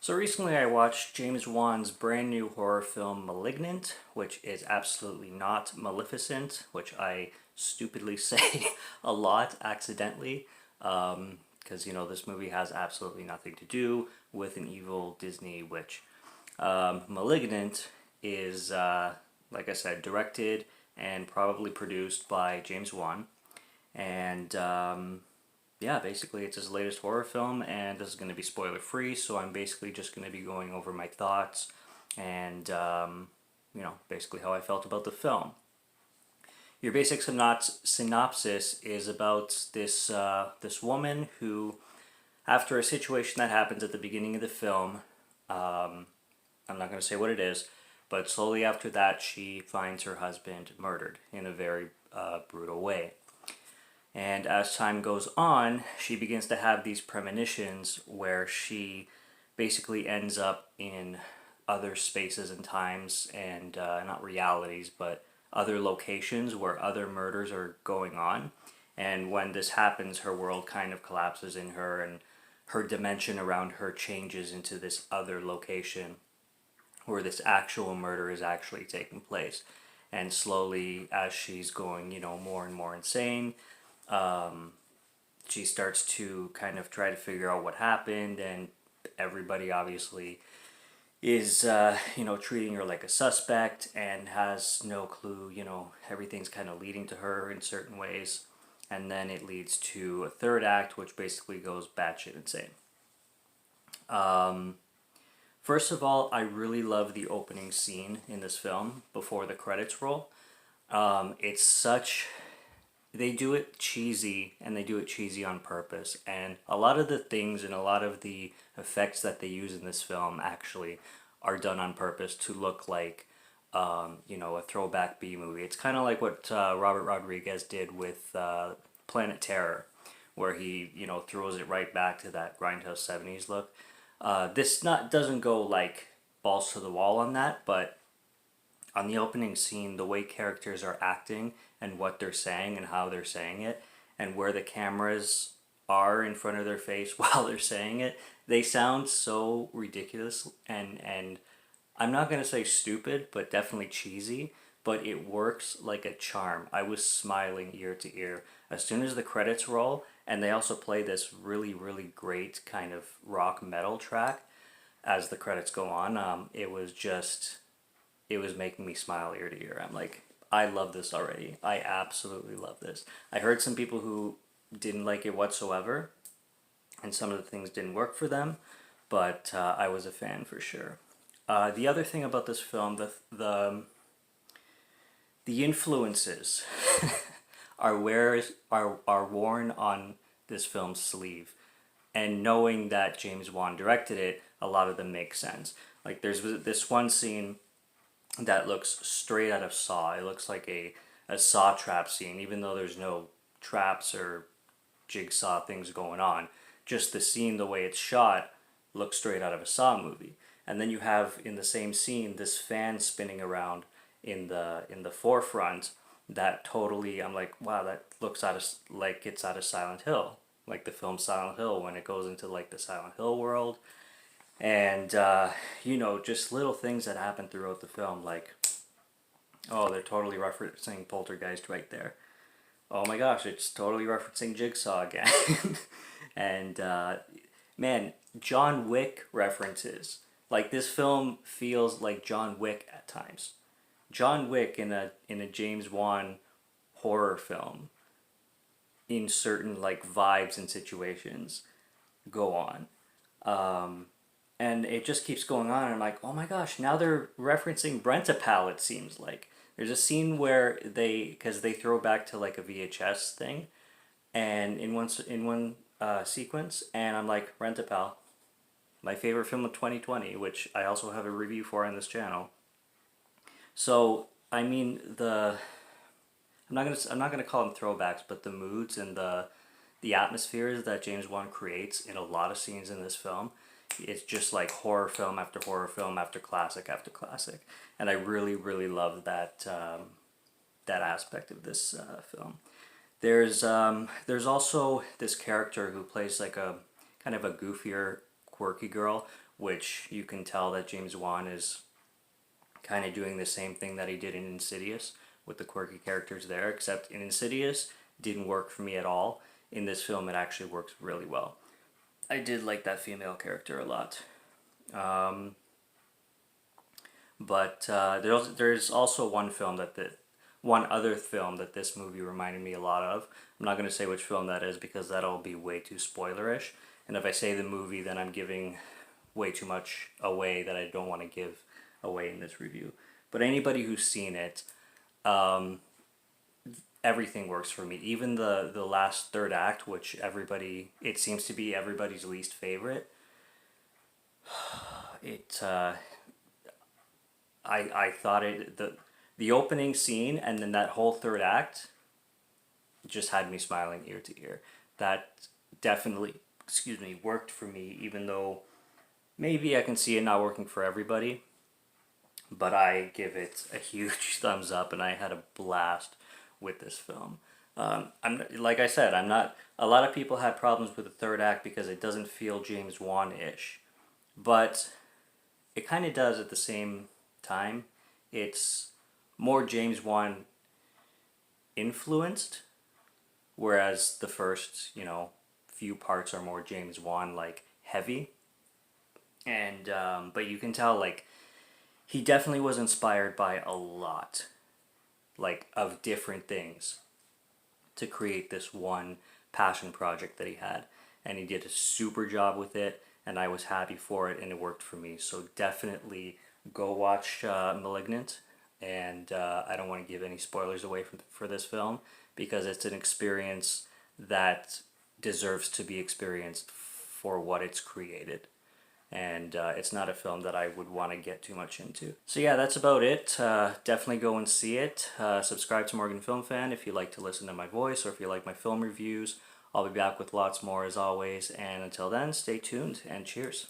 So recently I watched James Wan's brand new horror film Malignant, which is absolutely not Maleficent, which I stupidly say a lot accidentally, because this movie has absolutely nothing to do with an evil Disney witch. Malignant is, like I said, directed and probably produced by James Wan, and yeah, basically it's his latest horror film, and this is going to be spoiler free, so I'm basically just going to be going over my thoughts and, basically how I felt about the film. Your basic synopsis is about this woman who, after a situation that happens at the beginning of the film, um, I'm not going to say what it is, but slowly after that she finds her husband murdered in a very brutal way. And as time goes on, she begins to have these premonitions where she basically ends up in other spaces and times and not realities, but other locations where other murders are going on. And when this happens, her world kind of collapses in her, and her dimension around her changes into this other location where this actual murder is actually taking place. And slowly, as she's going, more and more insane, she starts to kind of try to figure out what happened, and everybody obviously is, treating her like a suspect and has no clue, everything's kind of leading to her in certain ways. And then it leads to a third act, which basically goes batshit insane. First of all, I really love the opening scene in this film before the credits roll. It's such They do it cheesy, and they do it cheesy on purpose, and a lot of the things and a lot of the effects that they use in this film actually are done on purpose to look like a throwback B movie. It's kind of like what Robert Rodriguez did with Planet Terror, where he throws it right back to that grindhouse 70s look. This not doesn't go like balls to the wall on that, but on the opening scene, the way characters are acting and what they're saying and how they're saying it, and where the cameras are in front of their face while they're saying it, they sound so ridiculous, and I'm not going to say stupid, but definitely cheesy, but it works like a charm. I was smiling ear to ear. As soon as the credits roll, and they also play this really, really great kind of rock metal track as the credits go on, it was making me smile ear to ear. I'm like, I love this already. I absolutely love this. I heard some people who didn't like it whatsoever, and some of the things didn't work for them, but I was a fan for sure. The other thing about this film, the influences are worn on this film's sleeve, and knowing that James Wan directed it, a lot of them make sense. Like there's this one scene that looks straight out of Saw. It looks like a Saw trap scene, even though there's no traps or jigsaw things going on. Just the scene, the way it's shot, looks straight out of a Saw movie. And then you have in the same scene this fan spinning around in the forefront that totally, I'm like, wow, that looks out of like it's out of Silent Hill, like the film Silent Hill when it goes into like the Silent Hill world. And just little things that happen throughout the film, like, oh, they're totally referencing Poltergeist right there. Oh my gosh, it's totally referencing Jigsaw again. And man, John Wick references. Like this film feels like John Wick at times. John Wick in a James Wan horror film, in certain like vibes and situations, go on. And it just keeps going on, and I'm like, oh my gosh, now they're referencing Brentapal, it seems like. There's a scene where because they throw back to like a VHS thing, and in one sequence, and I'm like, Brentapal, my favorite film of 2020, which I also have a review for on this channel. So, I mean, I'm not gonna call them throwbacks, but the moods and the atmospheres that James Wan creates in a lot of scenes in this film, it's just like horror film after horror film after classic, and I really really love that aspect of this film. There's also this character who plays like a kind of a goofier, quirky girl, which you can tell that James Wan is kind of doing the same thing that he did in Insidious with the quirky characters there, except in Insidious didn't work for me at all. In this film, it actually works really well. I did like that female character a lot. Um, but there's also one other film that this movie reminded me a lot of. I'm not going to say which film that is because that'll be way too spoilerish. And if I say the movie, then I'm giving way too much away that I don't want to give away in this review. But anybody who's seen it, um, everything works for me. Even the last third act, which it seems to be everybody's least favorite. It I thought the opening scene and then that whole third act just had me smiling ear to ear. That definitely, worked for me, even though maybe I can see it not working for everybody. But I give it a huge thumbs up, and I had a blast with this film. Like I said, I'm not. A lot of people had problems with the third act because it doesn't feel James Wan-ish, but it kind of does at the same time. It's more James Wan influenced, whereas the first, few parts are more James Wan like heavy. And but you can tell like he definitely was inspired by a lot, like of different things, to create this one passion project that he had, and he did a super job with it, and I was happy for it, and it worked for me. So definitely go watch Malignant, and I don't want to give any spoilers away for this film because it's an experience that deserves to be experienced for what it's created. And it's not a film that I would want to get too much into. So yeah, that's about it. Definitely go and see it. Subscribe to Morgan Film Fan if you like to listen to my voice or if you like my film reviews. I'll be back with lots more as always. And until then, stay tuned and cheers.